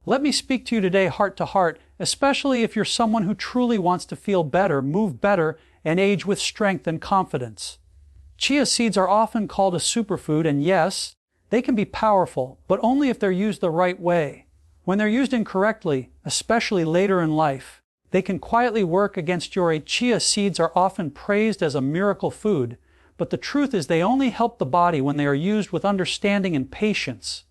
Let me speak to you today heart to heart, especially if you're someone who truly wants to feel better, move better, and age with strength and confidence. Chia seeds are often called a superfood, and yes, they can be powerful, but only if they're used the right way. When they're used incorrectly, especially later in life, they can quietly work against your age. Chia seeds are often praised as a miracle food, but the truth is they only help the body when they are used with understanding and patience.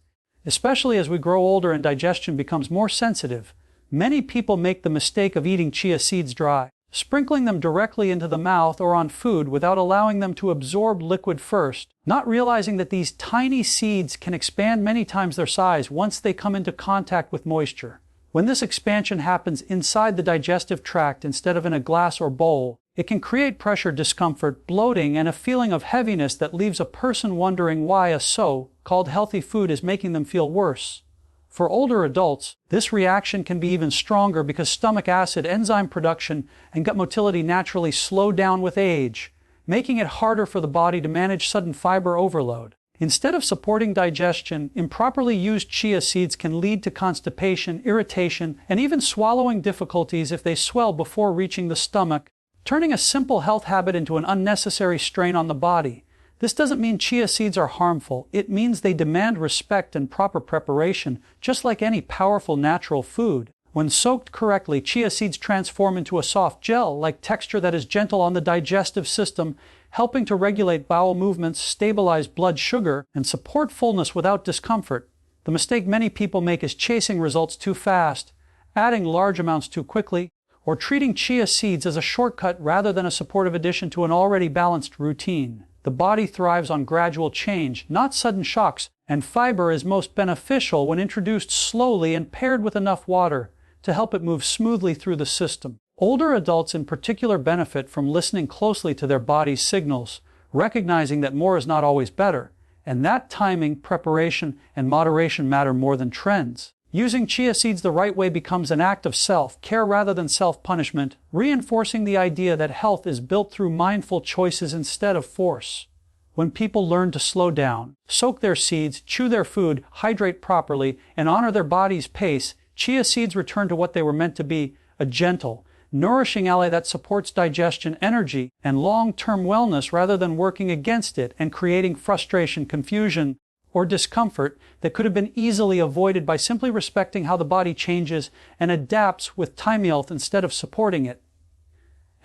Especially as we grow older and digestion becomes more sensitive, many people make the mistake of eating chia seeds dry, sprinkling them directly into the mouth or on food without allowing them to absorb liquid first, not realizing that these tiny seeds can expand many times their size once they come into contact with moisture. When this expansion happens inside the digestive tract instead of in a glass or bowl, it can create pressure, discomfort, bloating, and a feeling of heaviness that leaves a person wondering why a so-called healthy food is making them feel worse. For older adults, this reaction can be even stronger because stomach acid, enzyme production, and gut motility naturally slow down with age, making it harder for the body to manage sudden fiber overload. Instead of supporting digestion, improperly used chia seeds can lead to constipation, irritation, and even swallowing difficulties if they swell before reaching the stomach, turning a simple health habit into an unnecessary strain on the body. This doesn't mean chia seeds are harmful. It means they demand respect and proper preparation, just like any powerful natural food. When soaked correctly, chia seeds transform into a soft gel-like texture that is gentle on the digestive system, helping to regulate bowel movements, stabilize blood sugar, and support fullness without discomfort. The mistake many people make is chasing results too fast, adding large amounts too quickly, or treating chia seeds as a shortcut rather than a supportive addition to an already balanced routine. The body thrives on gradual change, not sudden shocks, and fiber is most beneficial when introduced slowly and paired with enough water to help it move smoothly through the system. Older adults in particular benefit from listening closely to their body's signals, recognizing that more is not always better, and that timing, preparation, and moderation matter more than trends. Using chia seeds the right way becomes an act of self-care rather than self-punishment, reinforcing the idea that health is built through mindful choices instead of force. When people learn to slow down, soak their seeds, chew their food, hydrate properly, and honor their body's pace, chia seeds return to what they were meant to be, a gentle, nourishing ally that supports digestion, energy, and long-term wellness rather than working against it and creating frustration, confusion, or discomfort that could have been easily avoided by simply respecting how the body changes and adapts with time health instead of supporting it.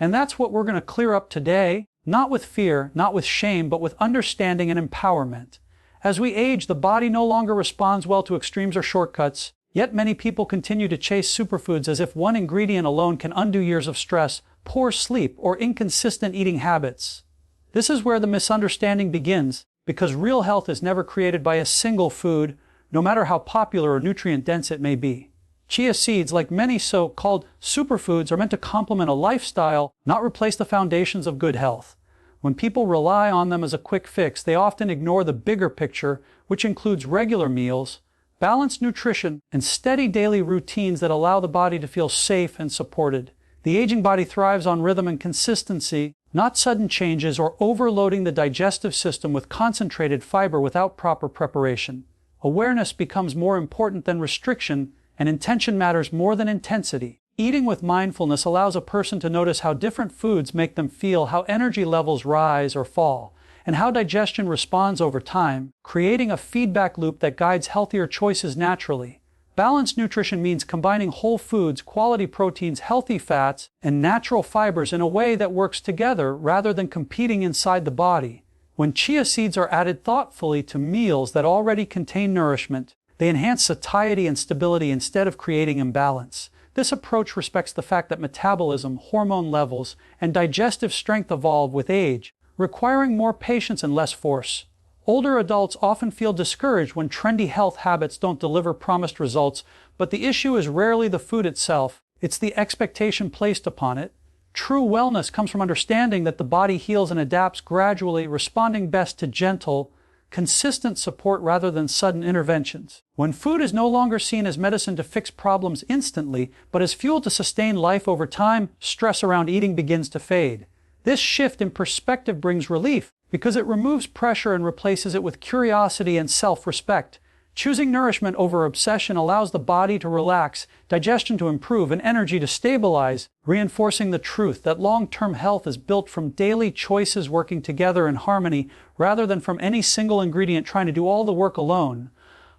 And that's what we're going to clear up today, not with fear, not with shame, but with understanding and empowerment. As we age, the body no longer responds well to extremes or shortcuts, yet many people continue to chase superfoods as if one ingredient alone can undo years of stress, poor sleep, or inconsistent eating habits. This is where the misunderstanding begins, because real health is never created by a single food, no matter how popular or nutrient-dense it may be. Chia seeds, like many so-called superfoods, are meant to complement a lifestyle, not replace the foundations of good health. When people rely on them as a quick fix, they often ignore the bigger picture, which includes regular meals, balanced nutrition, and steady daily routines that allow the body to feel safe and supported. The aging body thrives on rhythm and consistency, not sudden changes or overloading the digestive system with concentrated fiber without proper preparation. Awareness becomes more important than restriction, and intention matters more than intensity. Eating with mindfulness allows a person to notice how different foods make them feel, how energy levels rise or fall, and how digestion responds over time, creating a feedback loop that guides healthier choices naturally. Balanced nutrition means combining whole foods, quality proteins, healthy fats, and natural fibers in a way that works together rather than competing inside the body. When chia seeds are added thoughtfully to meals that already contain nourishment, they enhance satiety and stability instead of creating imbalance. This approach respects the fact that metabolism, hormone levels, and digestive strength evolve with age, requiring more patience and less force. Older adults often feel discouraged when trendy health habits don't deliver promised results, but the issue is rarely the food itself, it's the expectation placed upon it. True wellness comes from understanding that the body heals and adapts gradually, responding best to gentle, consistent support rather than sudden interventions. When food is no longer seen as medicine to fix problems instantly, but as fuel to sustain life over time, stress around eating begins to fade. This shift in perspective brings relief, because it removes pressure and replaces it with curiosity and self-respect. Choosing nourishment over obsession allows the body to relax, digestion to improve, and energy to stabilize, reinforcing the truth that long-term health is built from daily choices working together in harmony rather than from any single ingredient trying to do all the work alone.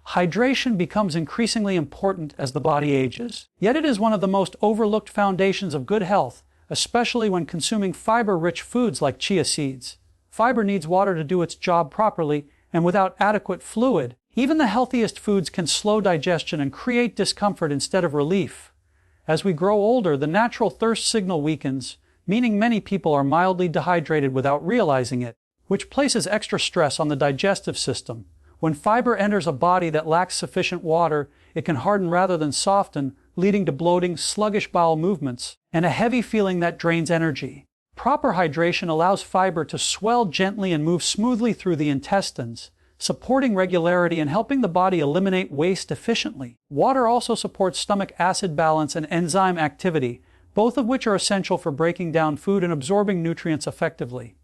Hydration becomes increasingly important as the body ages. Yet it is one of the most overlooked foundations of good health, especially when consuming fiber-rich foods like chia seeds. Fiber needs water to do its job properly, and without adequate fluid, even the healthiest foods can slow digestion and create discomfort instead of relief. As we grow older, the natural thirst signal weakens, meaning many people are mildly dehydrated without realizing it, which places extra stress on the digestive system. When fiber enters a body that lacks sufficient water, it can harden rather than soften, leading to bloating, sluggish bowel movements, and a heavy feeling that drains energy. Proper hydration allows fiber to swell gently and move smoothly through the intestines, supporting regularity and helping the body eliminate waste efficiently. Water also supports stomach acid balance and enzyme activity, both of which are essential for breaking down food and absorbing nutrients effectively.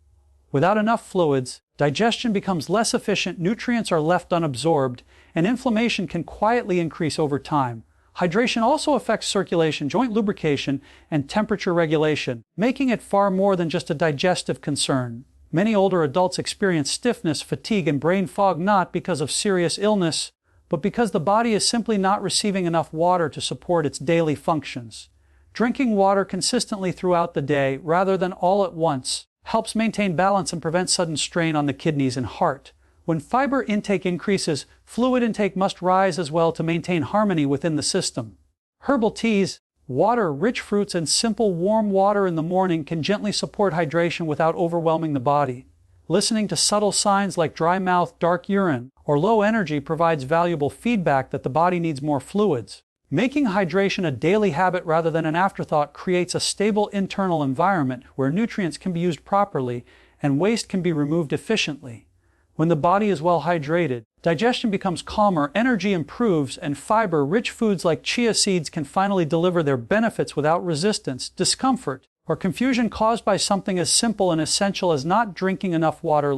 Without enough fluids, digestion becomes less efficient, nutrients are left unabsorbed, and inflammation can quietly increase over time. Hydration also affects circulation, joint lubrication, and temperature regulation, making it far more than just a digestive concern. Many older adults experience stiffness, fatigue, and brain fog not because of serious illness, but because the body is simply not receiving enough water to support its daily functions. Drinking water consistently throughout the day, rather than all at once, helps maintain balance and prevent sudden strain on the kidneys and heart. When fiber intake increases, fluid intake must rise as well to maintain harmony within the system. Herbal teas, water, rich fruits, and simple warm water in the morning can gently support hydration without overwhelming the body. Listening to subtle signs like dry mouth, dark urine, or low energy provides valuable feedback that the body needs more fluids. Making hydration a daily habit rather than an afterthought creates a stable internal environment where nutrients can be used properly and waste can be removed efficiently. When the body is well hydrated, digestion becomes calmer, energy improves, and fiber-rich foods like chia seeds can finally deliver their benefits without resistance, discomfort, or confusion caused by something as simple and essential as not drinking enough water.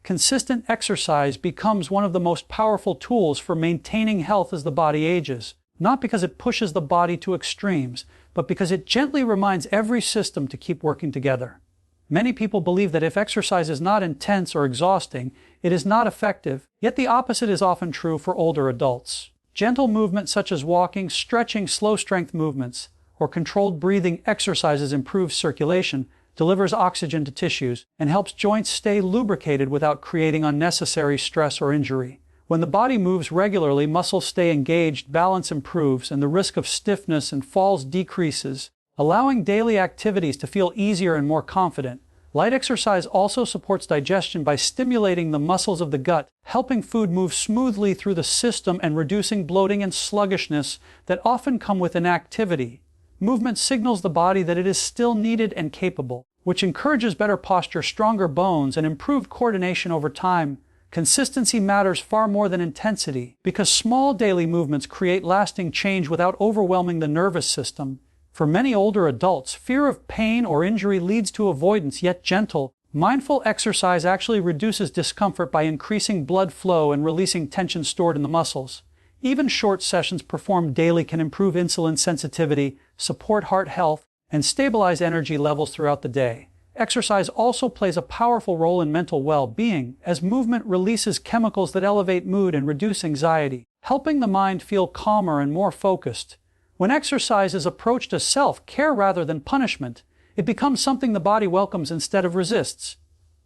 Consistent exercise becomes one of the most powerful tools for maintaining health as the body ages, not because it pushes the body to extremes, but because it gently reminds every system to keep working together. Many people believe that if exercise is not intense or exhausting, it is not effective, yet the opposite is often true for older adults. Gentle movement such as walking, stretching, slow strength movements, or controlled breathing exercises improves circulation, delivers oxygen to tissues, and helps joints stay lubricated without creating unnecessary stress or injury. When the body moves regularly, muscles stay engaged, balance improves, and the risk of stiffness and falls decreases, allowing daily activities to feel easier and more confident. Light exercise also supports digestion by stimulating the muscles of the gut, helping food move smoothly through the system and reducing bloating and sluggishness that often come with inactivity. Movement signals the body that it is still needed and capable, which encourages better posture, stronger bones, and improved coordination over time. Consistency matters far more than intensity, because small daily movements create lasting change without overwhelming the nervous system. For many older adults, fear of pain or injury leads to avoidance, yet gentle, mindful exercise actually reduces discomfort by increasing blood flow and releasing tension stored in the muscles. Even short sessions performed daily can improve insulin sensitivity, support heart health, and stabilize energy levels throughout the day. Exercise also plays a powerful role in mental well-being, as movement releases chemicals that elevate mood and reduce anxiety, helping the mind feel calmer and more focused. When exercise is approached as self-care rather than punishment, it becomes something the body welcomes instead of resists.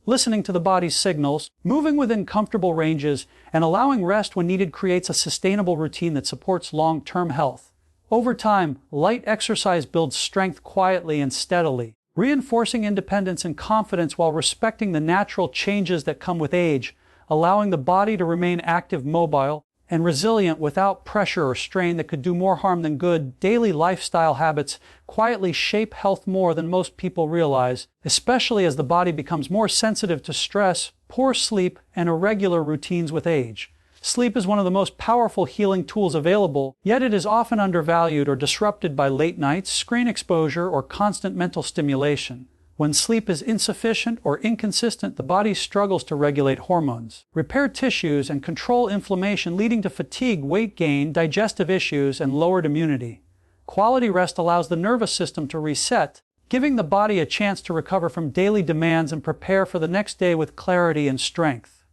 Listening to the body's signals, moving within comfortable ranges, and allowing rest when needed creates a sustainable routine that supports long-term health. Over time, light exercise builds strength quietly and steadily, reinforcing independence and confidence while respecting the natural changes that come with age, allowing the body to remain active, mobile, and resilient without pressure or strain that could do more harm than good. Daily lifestyle habits quietly shape health more than most people realize, especially as the body becomes more sensitive to stress, poor sleep, and irregular routines with age. Sleep is one of the most powerful healing tools available, yet it is often undervalued or disrupted by late nights, screen exposure, or constant mental stimulation. When sleep is insufficient or inconsistent, the body struggles to regulate hormones, repair tissues, and control inflammation, leading to fatigue, weight gain, digestive issues, and lowered immunity. Quality rest allows the nervous system to reset, giving the body a chance to recover from daily demands and prepare for the next day with clarity and strength.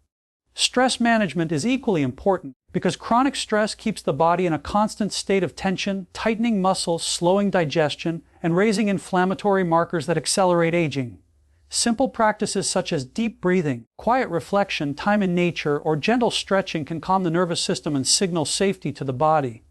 Stress management is equally important because chronic stress keeps the body in a constant state of tension, tightening muscles, slowing digestion, and raising inflammatory markers that accelerate aging. Simple practices such as deep breathing, quiet reflection, time in nature, or gentle stretching can calm the nervous system and signal safety to the body.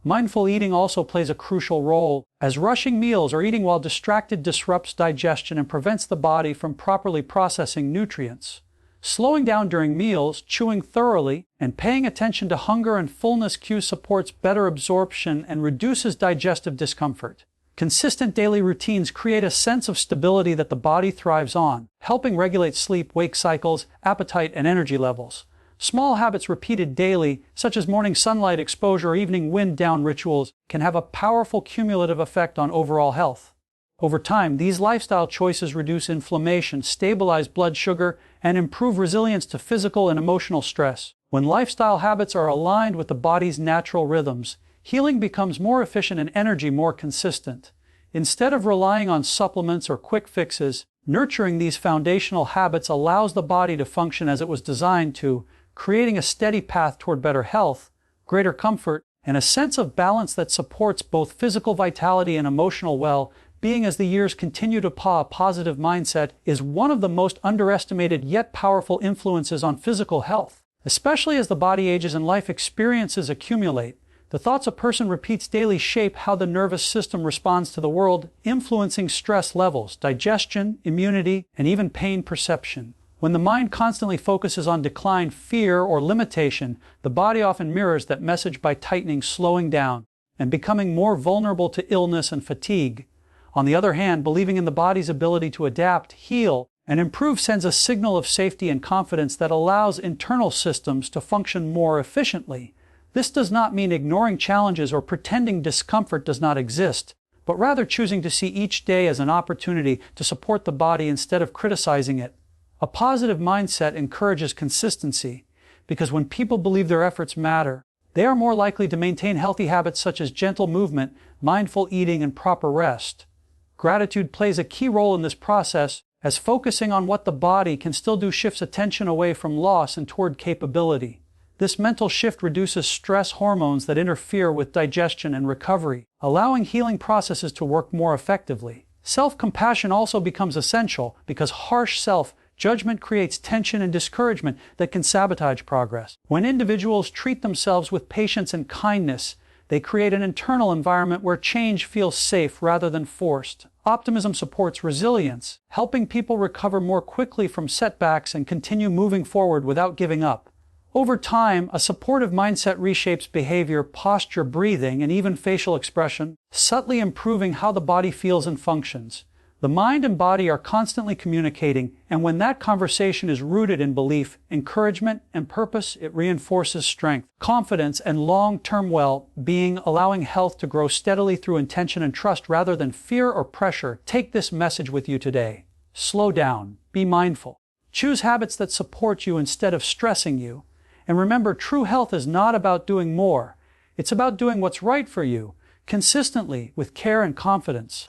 Mindful eating also plays a crucial role, as rushing meals or eating while distracted disrupts digestion and prevents the body from properly processing nutrients. Slowing down during meals, chewing thoroughly, and paying attention to hunger and fullness cues supports better absorption and reduces digestive discomfort. Consistent daily routines create a sense of stability that the body thrives on, helping regulate sleep-wake cycles, appetite, and energy levels. Small habits repeated daily, such as morning sunlight exposure or evening wind-down rituals, can have a powerful cumulative effect on overall health. Over time, these lifestyle choices reduce inflammation, stabilize blood sugar, and improve resilience to physical and emotional stress. When lifestyle habits are aligned with the body's natural rhythms, healing becomes more efficient and energy more consistent. Instead of relying on supplements or quick fixes, nurturing these foundational habits allows the body to function as it was designed to, creating a steady path toward better health, greater comfort, and a sense of balance that supports both physical vitality and emotional well-being. As the years continue to a positive mindset is one of the most underestimated yet powerful influences on physical health. Especially as the body ages and life experiences accumulate, the thoughts a person repeats daily shape how the nervous system responds to the world, influencing stress levels, digestion, immunity, and even pain perception. When the mind constantly focuses on decline, fear, or limitation, the body often mirrors that message by tightening, slowing down, and becoming more vulnerable to illness and fatigue. On the other hand, believing in the body's ability to adapt, heal, and improve sends a signal of safety and confidence that allows internal systems to function more efficiently. This does not mean ignoring challenges or pretending discomfort does not exist, but rather choosing to see each day as an opportunity to support the body instead of criticizing it. A positive mindset encourages consistency, because when people believe their efforts matter, they are more likely to maintain healthy habits such as gentle movement, mindful eating, and proper rest. Gratitude plays a key role in this process, as focusing on what the body can still do shifts attention away from loss and toward capability. This mental shift reduces stress hormones that interfere with digestion and recovery, allowing healing processes to work more effectively. Self-compassion also becomes essential because harsh self-judgment creates tension and discouragement that can sabotage progress. When individuals treat themselves with patience and kindness, they create an internal environment where change feels safe rather than forced. Optimism supports resilience, helping people recover more quickly from setbacks and continue moving forward without giving up. Over time, a supportive mindset reshapes behavior, posture, breathing, and even facial expression, subtly improving how the body feels and functions. The mind and body are constantly communicating, and when that conversation is rooted in belief, encouragement, and purpose, it reinforces strength, confidence, and long-term well-being, allowing health to grow steadily through intention and trust rather than fear or pressure. Take this message with you today. Slow down. Be mindful. Choose habits that support you instead of stressing you. And remember, true health is not about doing more. It's about doing what's right for you, consistently, with care and confidence.